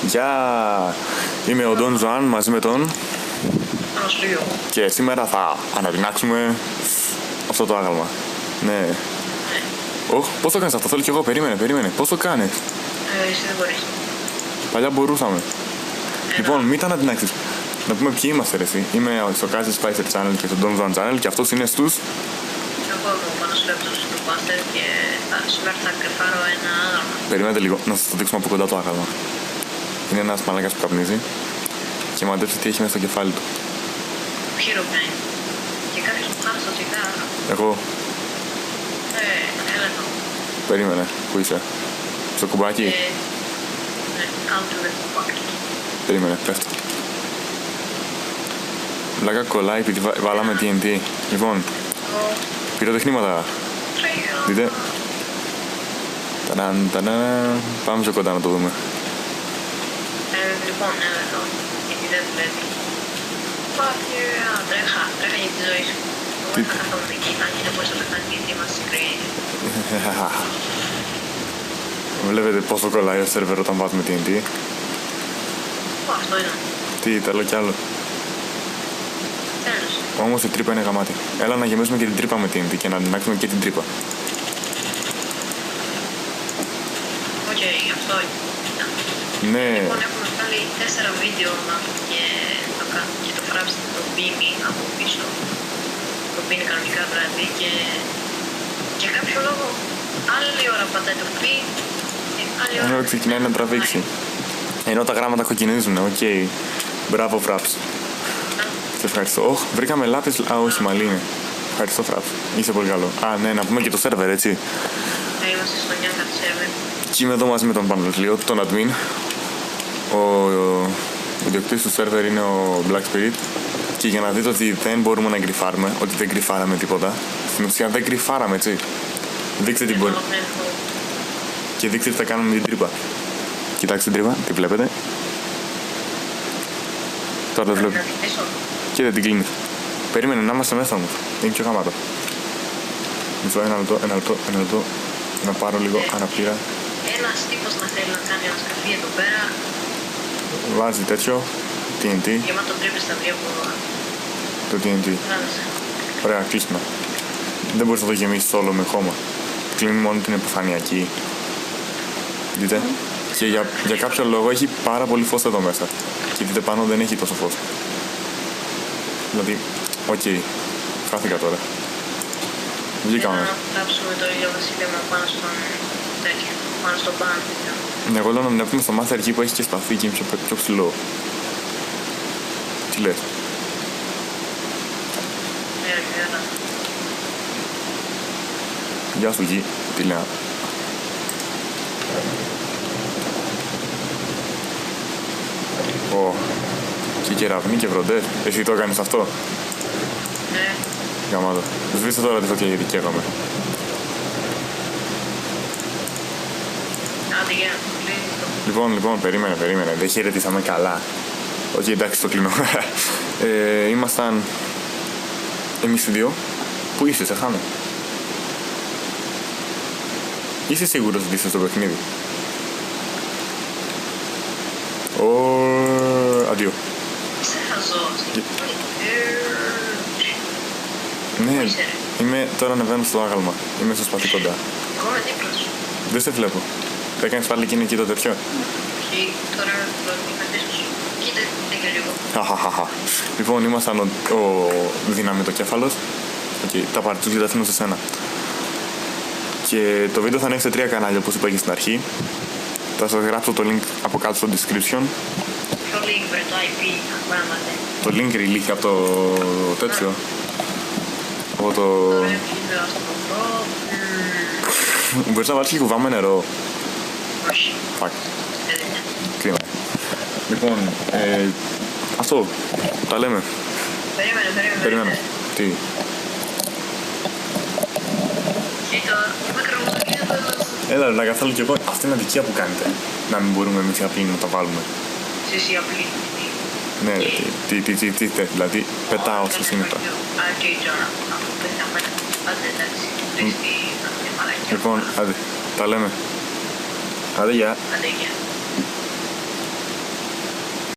Γεια! Είμαι ο Ντον Ζωάν μαζί με τον... Ανασλείο. Και σήμερα θα αναδυνάξουμε αυτό το άγαλμα. Ναι. Πώς το κάνεις αυτό, θέλω κι εγώ, περίμενε. Πώς το κάνεις? Εσύ δεν μπορείς. Παλιά μπορούσαμε. Λοιπόν, μην τα αναδυνάξεις. Να πούμε ποιοι είμαστε ρε εσύ. Είμαι στο Kaiser Spicer Channel και στο Don Juan Channel και αυτός είναι στους... Εγώ είμαι ο Πανασλείο από το Superbuster και σήμερα θα κρυφάρω ένα άγαλμα. Περιμένετε λίγο, να σας το δείξουμε από κοντά το άγαλμα. Είναι ένας μαλάκας που καπνίζει και μαντέψτε τι έχει μέσα στο κεφάλι του. Χειροπνάει. Και κάποιος που χάνει στο τσιγάρο. Εγώ. Έλα εδώ. Περίμενε, πού είσαι? Στο κουμπάκι? Ναι, κάτω με κουμπάκι. Περίμενε, πέφτω. Βλάκα κολλάει επειδή βάλαμε TNT. Λοιπόν, πυροτεχνήματα. Δείτε. Ταραν. Πάμε σε κοντά να το δούμε. Λοιπόν, έλα εδώ. Γιατί δεν βλέπει. Τρέχα για τη ζωή σου. Εγώ δεν θα καθόμουν εκεί, αν και δεν μπορείς να πεθάνεις γιατί είμαστε creative. Βλέπετε πόσο κολλάει ο σερβερ όταν βάζουμε TNT. Αυτό είναι. Τι, θέλω κι άλλο. Τέλος. Όμως η τρύπα είναι γαμάτη. Έλα να γεμίσουμε και την τρύπα με TNT και να αντινάξουμε και την τρύπα. Οκ, αυτό ήταν. Ναι. Λοιπόν, έχουμε βγάλει 4 βίντεο και το φράψετε το πίνει από πίσω. Το πίνει κανονικά δηλαδή και για κάποιο λόγο άλλη ώρα πατάει το πι και άλλη ώρα ξεκινάει να τραβήξει. Ενώ τα γράμματα κοκκινίζουν, οκ. Μπράβο, Φράψ. Σε ευχαριστώ. Βρήκαμε λάπης. Όχι, μαλλί είναι. Ευχαριστώ, Φράψ. Είσαι πολύ καλό. Ναι, να πούμε και το σερβερ, έτσι. Είμαστε στο 9 σερβερ. Και είμαι εδώ μαζί με τον Παναγιώτη, τον admin. Ο ιδιοκτήτης του σερβερ είναι ο Black Spirit. Και για να δείτε ότι δεν μπορούμε να γκριφάρουμε, ότι δεν γκριφάραμε τίποτα. Στην ουσία δεν γκριφάραμε, έτσι. Δείξτε τι μπορεί. Και δείξτε τι θα κάνουμε με την τρύπα. Κοιτάξτε την τρύπα, τη βλέπετε. Τώρα δεν βλέπετε. Και δεν την κλείνεις. Περίμενε να είμαστε μέσα όμως. Είναι πιο γαμάτο. Μισό, ένα λεπτό. Να πάρω λίγο αναπήρα. Ένας τύπος να θέλει να κάνει ένα σκαφί εδώ πέρα. Βάζει τέτοιο TNT. Και άμα τον τρίπεις θα βρει από εδώ. Το TNT. Ωραία, κλείσουμε. Δεν μπορείς να το γεμίσεις όλο με χώμα. Κλείνει μόνο την επιφανειακή. Δείτε. Και για κάποιο λόγο έχει πάρα πολύ φως εδώ μέσα. Και δείτε πάνω δεν έχει τόσο φως. Δηλαδή, οκ. Χάθηκα τώρα. Βγήκαμε. Να γράψουμε το ήλιο βασίλεμα πάνω στον τέτοιο. Πάνω στον πάνω. Ναι, εγώ λέω να βλέπουμε στο μάθημα εκεί που έχει και σπαθί και είναι πιο ψηλό. Τι λες? Γεια σου Γη, τι λέω. Και κεραυνοί και βροντές. Εσύ το έκανες αυτό? Ναι. Γαμάτο. Σβήστε τώρα τη φωτιά γιατί καίγαμε. Άντε γεια, κλείνει το. Λοιπόν, περίμενε. Δεν χαιρετήσαμε καλά. Οκ, εντάξει, το κλείνω. Ήμασταν εμείς οι δύο. Πού είσαι, σε χάνω? Είσαι σίγουρος ότι είσαι στο παιχνίδι? Αντίο. Είσαι χαζός. Ναι, τώρα ανεβαίνω στο άγαλμα. Είμαι στο σπαθί κοντά. Εγώ είμαι δίπλα σου. Δεν σε βλέπω. Δεν κάνεις πάλι εκείνο εκεί το τέτοιο? Όχι, τώρα είμαι πίσω σου. Κοίτα και λίγο. Χαχαχαχα. Λοιπόν, ήμασταν ο δυναμητοκέφαλος. Τα παρτσούκια τα αφήνω σε σένα. Και το βίντεο θα ανέβει σε 3 κανάλια όπως είπα και στην αρχή. Θα σας γράψω το link από κάτω στο description. Ποιο link βρε, το IP, ακούγαμε. Το link release από το τέτοιο. Από το... Μπορείς να βάλεις και κουβά με νερό? Όχι. Φακ. Κρίμα. Λοιπόν, αυτό. Τα λέμε. Περίμενε. Τι? Έλα, να καθόλου κι εγώ. Αυτή είναι αδικία που κάνετε. Να μην μπορούμε εμείς οι απλοί να τα βάλουμε. Εσύ απλή. Ναι, τι θες, δηλαδή πετάω στα σύννεφα. Λοιπόν, άντε, τα λέμε. Άντε, γεια.